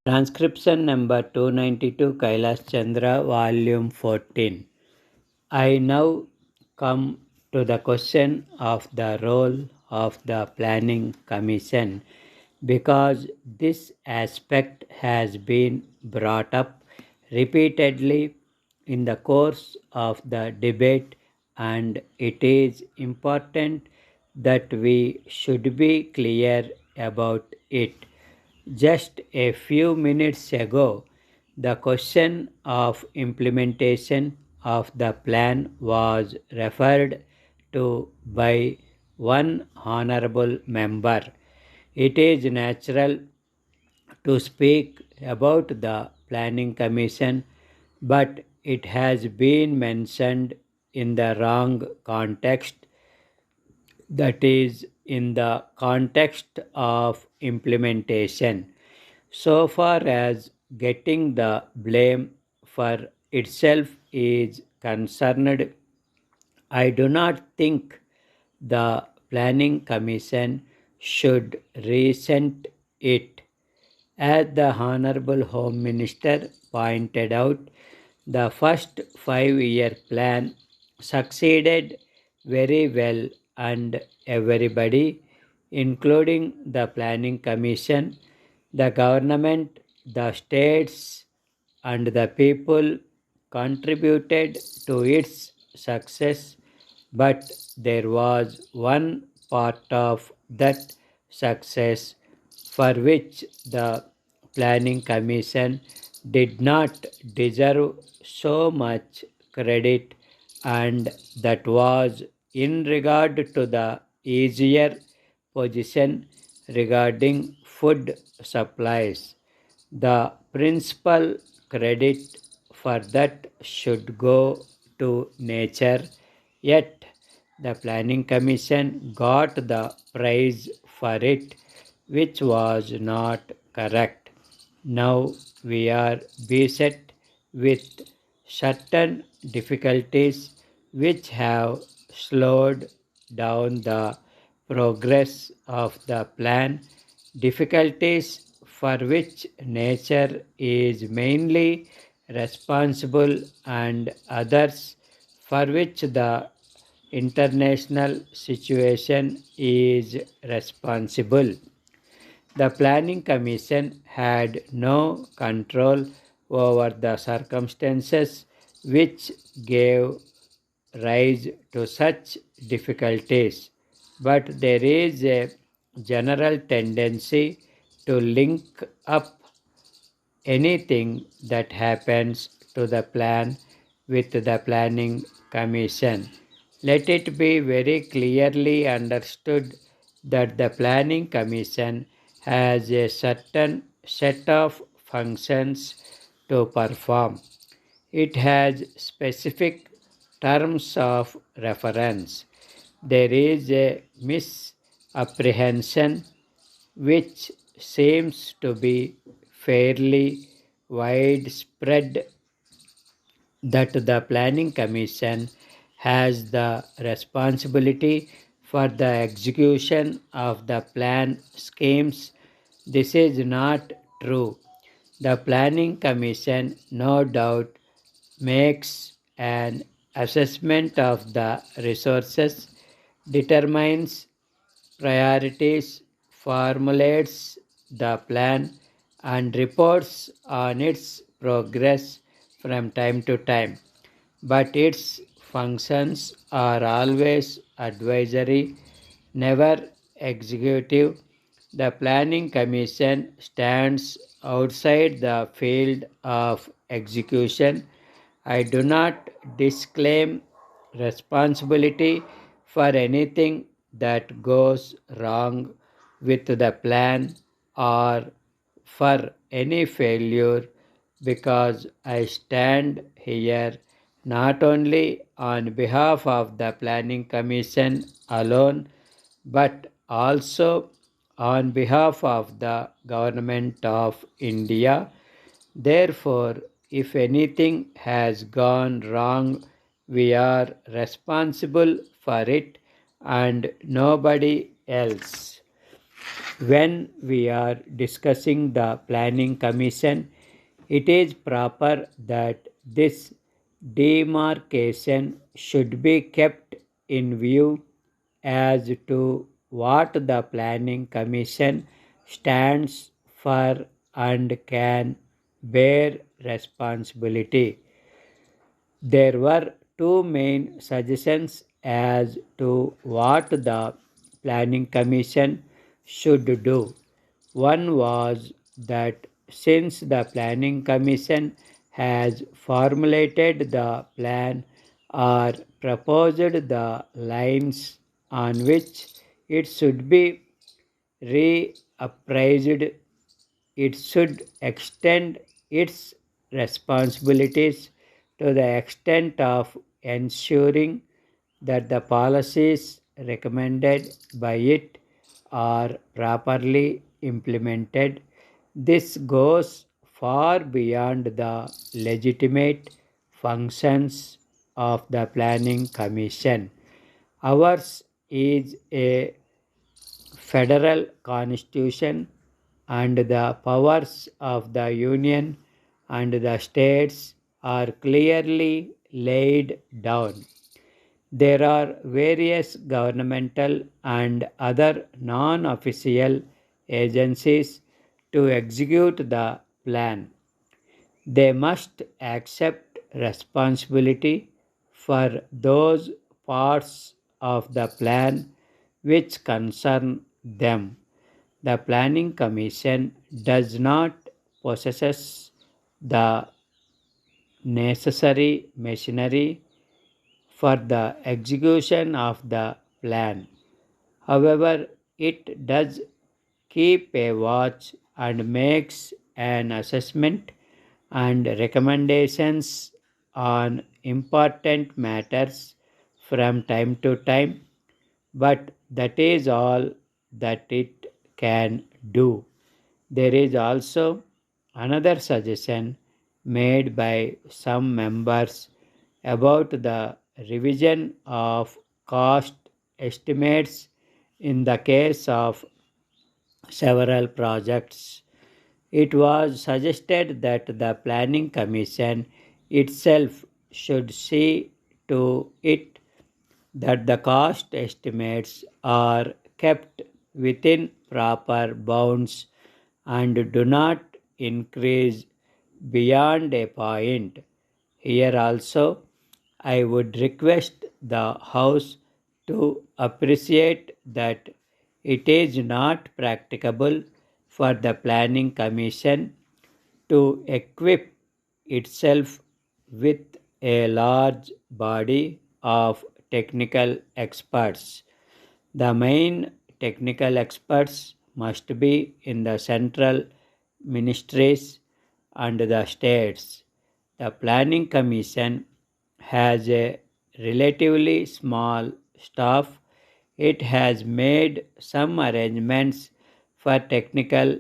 Transcription number 292, Kailash Chandra, volume 14. I now come to the question of the role of the Planning Commission because this aspect has been brought up repeatedly in the course of the debate, and it is important that we should be clear about it. Just a few minutes ago, the question of implementation of the plan was referred to by one honorable member. It is natural to speak about the Planning Commission, but it has been mentioned in the wrong context, that is, in the context of implementation. So far as getting the blame for itself is concerned, I do not think the Planning Commission should resent it. As the Honorable Home Minister pointed out, the first 5-year plan succeeded very well, and everybody, including the Planning Commission, the government, the states, and the people, contributed to its success. But there was one part of that success for which the Planning Commission did not deserve so much credit, and that was in regard to the easier position regarding food supplies. The principal credit for that should go to nature, yet the Planning Commission got the prize for it, which was not correct. Now we are beset with certain difficulties which have slowed down the progress of the plan, difficulties for which nature is mainly responsible and others for which the international situation is responsible. The Planning Commission had no control over the circumstances which gave rise to such difficulties, but there is a general tendency to link up anything that happens to the plan with the Planning Commission. Let it be very clearly understood that the Planning Commission has a certain set of functions to perform. It has specific terms of reference. There is a misapprehension which seems to be fairly widespread that the Planning Commission has the responsibility for the execution of the plan schemes. This is not true. The Planning Commission no doubt makes an assessment of the resources, determines priorities, formulates the plan, and reports on its progress from time to time. But its functions are always advisory, never executive. The Planning Commission stands outside the field of execution. I do not disclaim responsibility for anything that goes wrong with the plan or for any failure, because I stand here not only on behalf of the Planning Commission alone, but also on behalf of the Government of India. Therefore, if anything has gone wrong, we are responsible for it and nobody else. When we are discussing the Planning Commission, it is proper that this demarcation should be kept in view as to what the Planning Commission stands for and can bear responsibility. There were two main suggestions as to what the Planning Commission should do. One was that since the Planning Commission has formulated the plan or proposed the lines on which it should be reappraised, it should extend its responsibilities to the extent of ensuring that the policies recommended by it are properly implemented. This goes far beyond the legitimate functions of the Planning Commission. Ours is a federal constitution, and the powers of the union and the states are clearly laid down. There are various governmental and other non official agencies to execute the plan. They must accept responsibility for those parts of the plan which concern them. The Planning Commission does not possess the necessary machinery for the execution of the plan. However, it does keep a watch and makes an assessment and recommendations on important matters from time to time, but that is all that it can do. There is also another suggestion made by some members about the revision of cost estimates in the case of several projects. It was suggested that the Planning Commission itself should see to it that the cost estimates are kept within proper bounds and do not increase beyond a point. Here also, I would request the House to appreciate that it is not practicable for the Planning Commission to equip itself with a large body of technical experts. The main technical experts must be in the central ministries and the states. The Planning Commission has a relatively small staff. It has made some arrangements for technical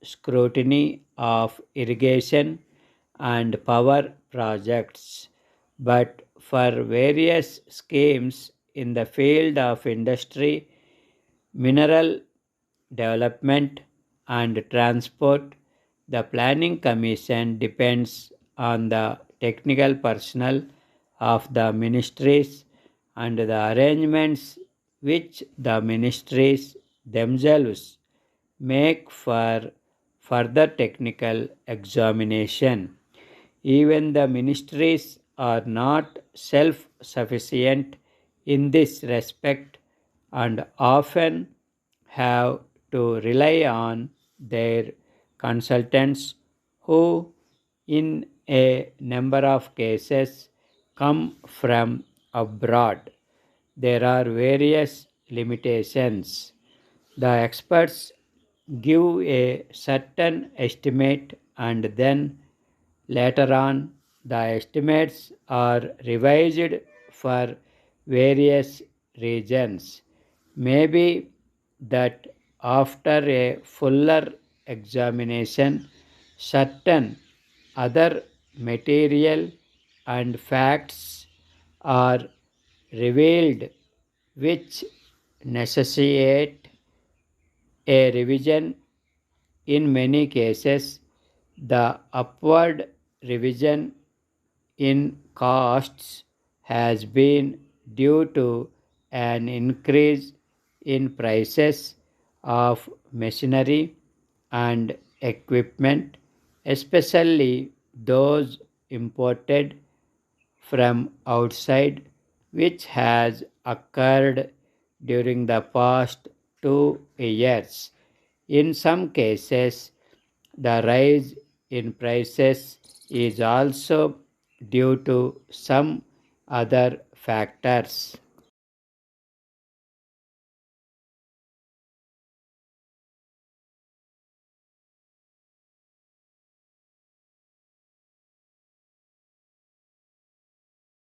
scrutiny of irrigation and power projects, but for various schemes in the field of industry, mineral development, and transport, the Planning Commission depends on the technical personnel of the ministries and the arrangements which the ministries themselves make for further technical examination. Even the ministries are not self sufficient in this respect and often have to rely on their consultants who, in a number of cases, come from abroad. There are various limitations. The experts give a certain estimate and then later on the estimates are revised for various reasons. Maybe that after a fuller examination, certain other material and facts are revealed which necessitate a revision. In many cases, the upward revision in costs has been due to an increase in prices of machinery and equipment, especially those imported from outside, which has occurred during the past 2 years. In some cases, the rise in prices is also due to some other factors.